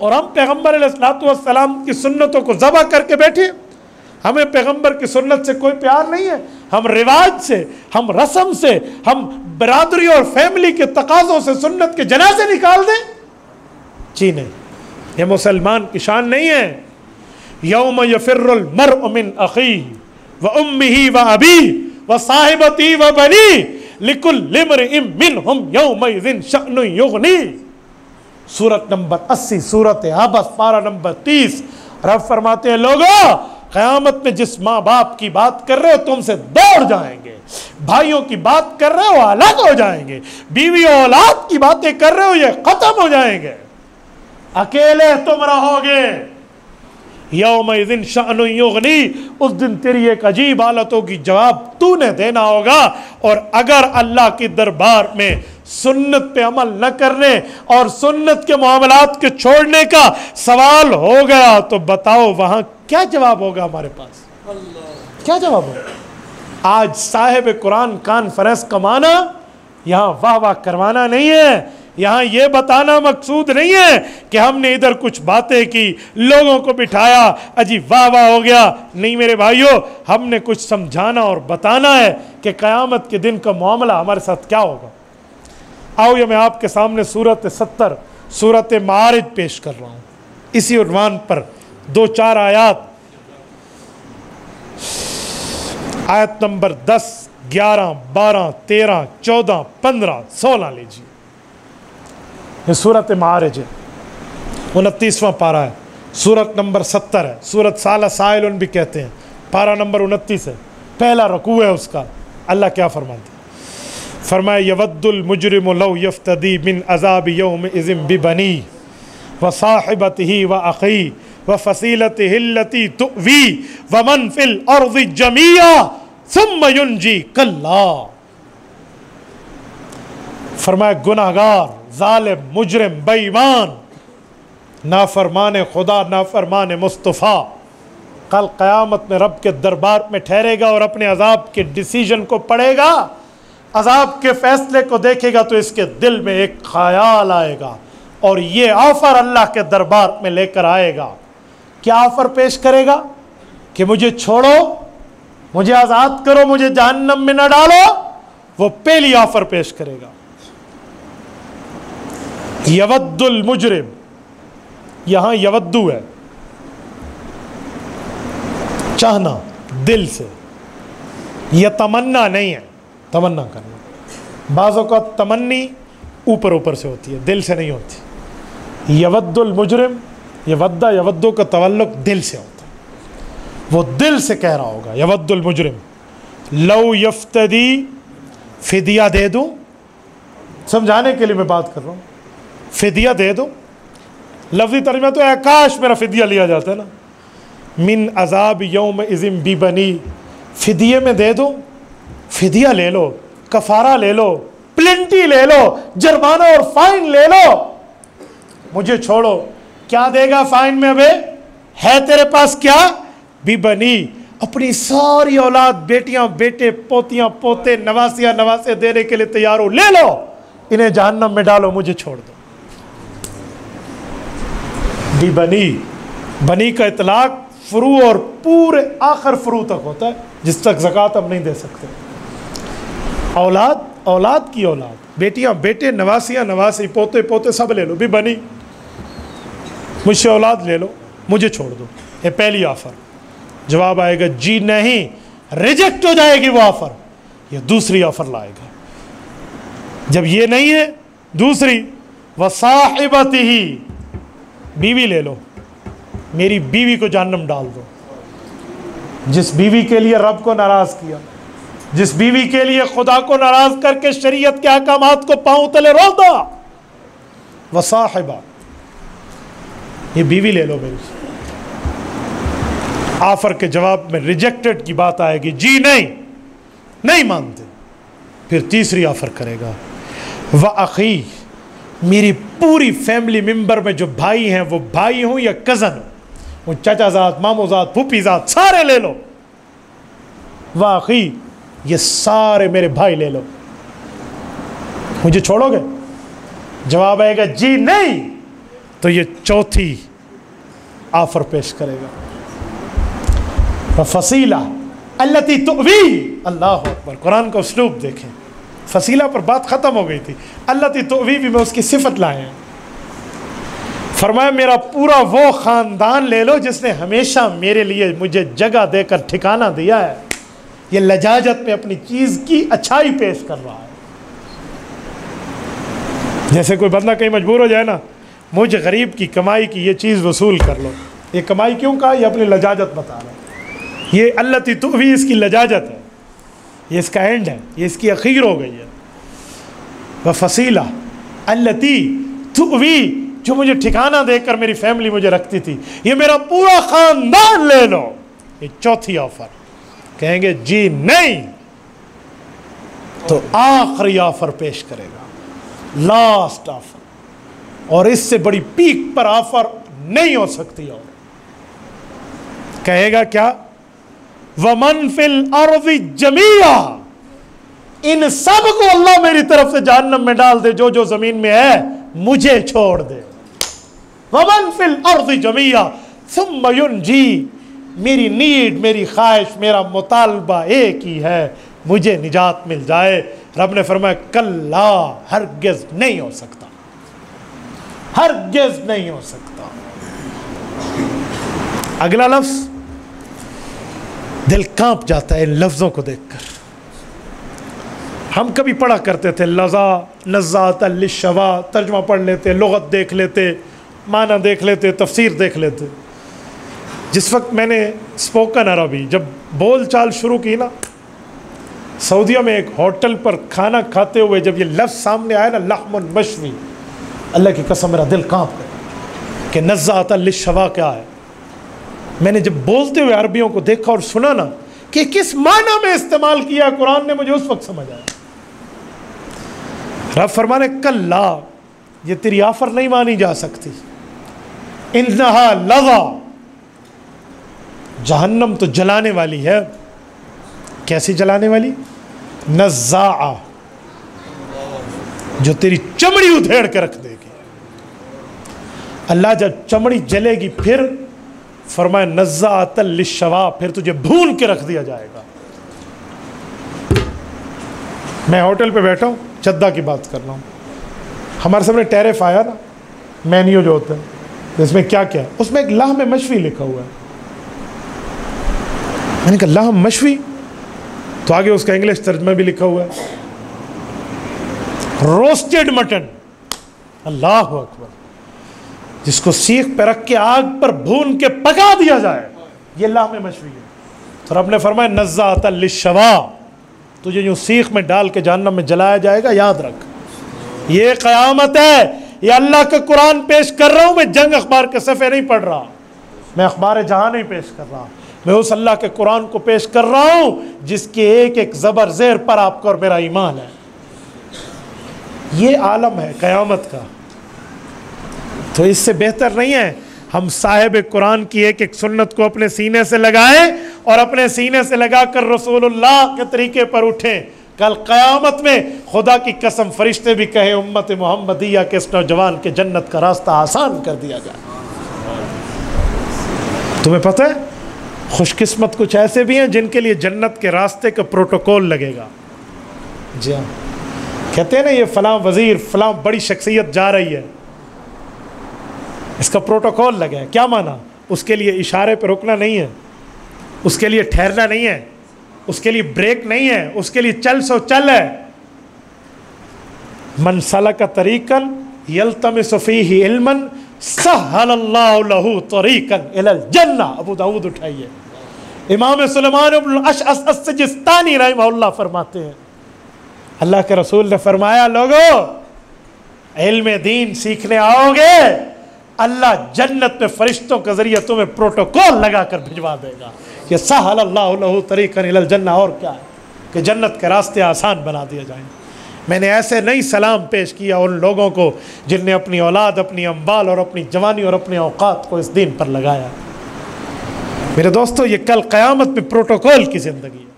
और हम पैगम्बर अलैहिस्सलाम की सुन्नतों को ज़बह करके बैठे। हमें पैगम्बर की सुन्नत से कोई प्यार नहीं है, हम रिवाज से, हम रस्म से, हम बरादरी और फैमिली के तकाज़ों से सुन्नत के जनाजे निकाल दें? जी नहीं, ये मुसलमान की शान नहीं है। यौम यफिर्रुल मर्उ मिन अखीही व उम्मिही व अबीही व साहिबती व बनी लिकुल्लि इम्रिइन मिनहुम यौमइज़िन शअनुन युग़नी। सूरत नंबर 80 सूरत अबस पारा नंबर 30। रब फरमाते हैं लोगों, क़यामत में जिस माँ बाप की बात कर रहे हो तुमसे दौड़ जाएंगे, भाइयों की बात कर रहे हो अलग हो जाएंगे, बीवी औलाद की बातें कर रहे हो ये खत्म हो जाएंगे, अकेले तुम रहोगे। यौमइज़िन शअनुन युग़नी, उस दिन तेरी एक अजीब हालतों की जवाब तूने देना होगा। और अगर अल्लाह के दरबार में सुन्नत पे अमल न करने और सुन्नत के मामलात के छोड़ने का सवाल हो गया तो बताओ वहां क्या जवाब होगा हमारे पास? क्या जवाब होगा? आज साहिब कुरान कॉन्फ्रेंस कमाना, यहाँ वाह वाह करवाना नहीं है, यहाँ ये बताना मकसूद नहीं है कि हमने इधर कुछ बातें की, लोगों को बिठाया, अजी वाह वाह हो गया। नहीं मेरे भाइयों, हमने कुछ समझाना और बताना है कि क़यामत के दिन का मामला हमारे साथ क्या होगा। आओ ये मैं आपके सामने सूरत 70 सूरत मारिज पेश कर रहा हूँ, इसी उन्वान पर 2-4 आयात। आयत नंबर 10, 11, 12, 13, 14, 15, 16 लीजिए। ये सूरत मारिज है, 29वां पारा है, सूरत नंबर 70 है, सूरत साला साइलुन भी कहते हैं, पारा नंबर 29 है, पहला रकू है उसका। अल्लाह क्या फरमाते? फरमाया यवद्दुल मुजरिमु लौ यफ्तदी मिन अज़ाबि यौमिज़िन बिबनी व साहिबतिही व अखी व फसीलतिही अल्लती तुवी व मन फिल अर्ज़ि जमीआ सुम्मा युनजी कल्ला। फरमाया गुनाहगार, जालिम, मुजरिम, बेईमान, नाफरमान खुदा, नाफरमान मुस्तफ़ा कल क़यामत में रब के दरबार में ठहरेगा और अपने अजाब के डिसीजन को पढ़ेगा, अजाब के फैसले को देखेगा तो इसके दिल में एक ख्याल आएगा और ये ऑफर अल्लाह के दरबार में लेकर आएगा। क्या ऑफर पेश करेगा? कि मुझे छोड़ो, मुझे आज़ाद करो, मुझे जहन्नम में न डालो। वो पहली ऑफर पेश करेगा। यवद्दुल मुजरिम, यहां यवद्दू है, चाहना दिल से, यह तमन्ना नहीं है, तमन्ना करना। बाज़ों का तमन्नी ऊपर ऊपर से होती है, दिल से नहीं होती। यवद्दुल मुजरिम, यवद्दा यवद्दो का तवल्लुक दिल से होता है, वो दिल से कह रहा होगा। यवद्दुल मुजरिम लौ यफ्तदी, फिदिया दे दूं, समझाने के लिए मैं बात कर रहा हूँ, फिदिया दे दो। लफ्ज़ी तर्जुमा तो आकाश मेरा फिदिया लिया जाता है ना, मिन अज़ाब यौमिज़िन बिबनी, फिदिये में दे दो, फिदिया ले लो, कफ़ारा ले लो, प्लेंटी ले लो, जुर्माना और फाइन ले लो, मुझे छोड़ो। क्या देगा फाइन में? अबे है तेरे पास क्या? बिबनी, अपनी सारी औलाद, बेटियां बेटे, पोतियां पोते, नवासियां नवासे देने के लिए तैयार हो, ले लो, इन्हें जहन्नम में डालो, मुझे छोड़ दो। बिबनी, बनी का इतलाक फ्रू और पूरे आखिर फ्रू तक होता है, जिस तक ज़कात हम नहीं दे सकते। औलाद, औलाद की औलाद, बेटियां बेटे, नवासियां नवासी, पोते पोते सब ले लो। बिबनी, मुझसे औलाद ले लो, मुझे छोड़ दो। ये पहली ऑफर। जवाब आएगा जी नहीं, रिजेक्ट हो जाएगी वो ऑफर। ये दूसरी ऑफर लाएगा। जब ये नहीं है, दूसरी, वसाहिबतिही, बीवी ले लो, मेरी बीवी को जहन्नम डाल दो। जिस बीवी के लिए रब को नाराज किया, जिस बीवी के लिए खुदा को नाराज करके शरीयत के अहकामात को पांव तले रोक दो, वसाहिबा, ये बीवी ले लो मेरी। ऑफर के जवाब में रिजेक्टेड की बात आएगी, जी नहीं, नहीं मानते। फिर तीसरी ऑफर करेगा, व अखी, मेरी पूरी फैमिली मेंबर में जो भाई हैं, वो भाई हूं या कज़न हो, वो चाचाजाद, मामूजाद, फूफीजाद, सारे ले लो। वाकई ये सारे मेरे भाई ले लो, मुझे छोड़ोगे? जवाब आएगा जी नहीं, तो ये चौथी ऑफर पेश करेगा, फसीला अल्लती तुवी। अल्लाह अकबर, कुरान का उसलूब देखें, फसीला पर बात ख़त्म हो गई थी, अल्लती तुवी भी में उसकी सिफत लाए हैं। फरमाया मेरा पूरा वो ख़ानदान ले लो जिसने हमेशा मेरे लिए मुझे जगह देकर ठिकाना दिया है। ये लजाजत में अपनी चीज़ की अच्छाई पेश कर रहा है। जैसे कोई बंदा कहीं मजबूर हो जाए ना, मुझे गरीब की कमाई की ये चीज़ वसूल कर लो। ये कमाई क्यों कहा? ये अपनी लजाजत बता रहा है। ये अल्लती तुवी इसकी लजाजत है, ये इसका एंड है, ये इसकी अखीर हो गई है। वह फसीला अल्लती तुवी, जो मुझे ठिकाना देकर मेरी फैमिली मुझे रखती थी, ये मेरा पूरा ख़ानदान ले लो। ये चौथी ऑफर। कहेंगे जी नहीं, तो आखिरी ऑफर पेश करेगा, लास्ट ऑफर, और इससे बड़ी पीक पर ऑफर नहीं हो सकती। और कहेगा क्या? वमन फिल अर्ज़ि जमीआ, इन सब को अल्लाह मेरी तरफ से जहन्नम में डाल दे, जो जो जमीन में है मुझे छोड़ दे। वमन फिल अर्ज़ि जमीआ सुम्मा युनजी, मेरी नीड, मेरी ख्वाहिश, मेरा मुतालबा एक ही है, मुझे निजात मिल जाए। रब ने फरमाया कल्ला, हरगिज़ नहीं हो सकता, हरगिज़ नहीं हो सकता। अगला लफ्ज़, दिल कांप जाता है इन लफ्ज़ों को देखकर। हम कभी पढ़ा करते थे लज़ा नज़ात लिशवा, तर्जुमा पढ़ लेते, लुगत देख लेते, माना देख लेते, तफसीर देख लेते। जिस वक्त मैंने स्पोकन अरबी जब बोल चाल शुरू की ना, सऊदीया में एक होटल पर खाना खाते हुए जब ये लफ्ज़ सामने आया ना, लहमुन मशवी, अल्लाह की कसम मेरा दिल कांप गया कि नज़ात लिशवा क्या है। मैंने जब बोलते हुए अरबियों को देखा और सुना ना कि किस माना में इस्तेमाल किया कुरान ने, मुझे उस वक्त समझ आया। रब फरमाने कल्ला, ये तेरी ऑफर नहीं मानी जा सकती। इन्नहा लज़ा, जहन्नम तो जलाने वाली है। कैसी जलाने वाली? नज़्ज़ाआ, जो तेरी चमड़ी उधेड़ के रख देगी। अल्लाह जब चमड़ी जलेगी फिर फरमाया नज़्ज़ाअतल लिश्शवा, फिर तुझे भून के रख दिया जाएगा। मैं होटल पे बैठा हूँ, चद्दा की बात कर रहा हूँ, हमारे सामने टैरिफ आया ना, मेन्यू जो होता है इसमें क्या क्या है, उसमें एक लाहम मशवी लिखा हुआ है। मैंने कहा लाहम मशवी, तो आगे उसका इंग्लिश तर्जमा भी लिखा हुआ है, रोस्टेड मटन। अल्लाह अकबर, जिसको सीख पे रख के आग पर भून के पका दिया जाए, ये लाहम मशवी है। तो रब ने फरमाया नज़्ज़ाअतल लिश्शवा, तुझे यूँ सीख में डाल के जहन्नम में जलाया जाएगा। याद रख, ये क़यामत है, ये अल्लाह का कुरान पेश कर रहा हूँ। मैं जंग अखबार के सफ़े नहीं पढ़ रहा, मैं अखबार जहाँ नहीं पेश कर रहा, मैं उस अल्लाह के कुरान को पेश कर रहा हूँ जिसके एक एक ज़बर ज़ेर पर आपका और मेरा ईमान है। ये आलम है क़यामत का। तो इससे बेहतर नहीं है हम साहिब कुरान की एक एक सुन्नत को अपने सीने से लगाएं और अपने सीने से लगाकर रसूलुल्लाह के तरीके पर उठें। कल क़यामत में खुदा की कसम फरिश्ते भी कहे उम्मत मोहम्मदिया के इस नौजवान के जन्नत का रास्ता आसान कर दिया जाए। तुम्हें पता है खुशकिस्मत कुछ ऐसे भी हैं जिनके लिए जन्नत के रास्ते का प्रोटोकॉल लगेगा। जी हाँ, कहते हैं ना ये फ़लाँ वज़ीर फ़लाँ बड़ी शख्सियत जा रही है, इसका प्रोटोकॉल लगा है। क्या माना? उसके लिए इशारे पर रुकना नहीं है, उसके लिए ठहरना नहीं है, उसके लिए ब्रेक नहीं है, उसके लिए चल सो चल है। मन सलका तरीकन यल्तमिसु फीही इल्मन सहलल्लाहु लहू तरीकन इलल जन्ना। अबू दाऊद उठाइए, इमाम सुलेमान इब्न अशअस अस्सिजिस्तानी रहमहुल्लाह फरमाते हैं, अल्लाह के रसूल ने फरमाया, लोगो इल्म दीन सीखने आओगे, अल्लाह जन्नत में फरिश्तों के जरिए तुम्हें प्रोटोकॉल लगा कर भिजवा देगा। ये सहलल्लाहु लहू तरीकन इलल जन्ना, और क्या है कि जन्नत के रास्ते आसान बना दिए जाएं। मैंने ऐसे नहीं सलाम पेश किया उन लोगों को जिनने अपनी औलाद, अपनी अम्बाल और अपनी जवानी और अपने औकात को इस दीन पर लगाया। मेरे दोस्तों, ये कल क़यामत में प्रोटोकॉल की ज़िंदगी है।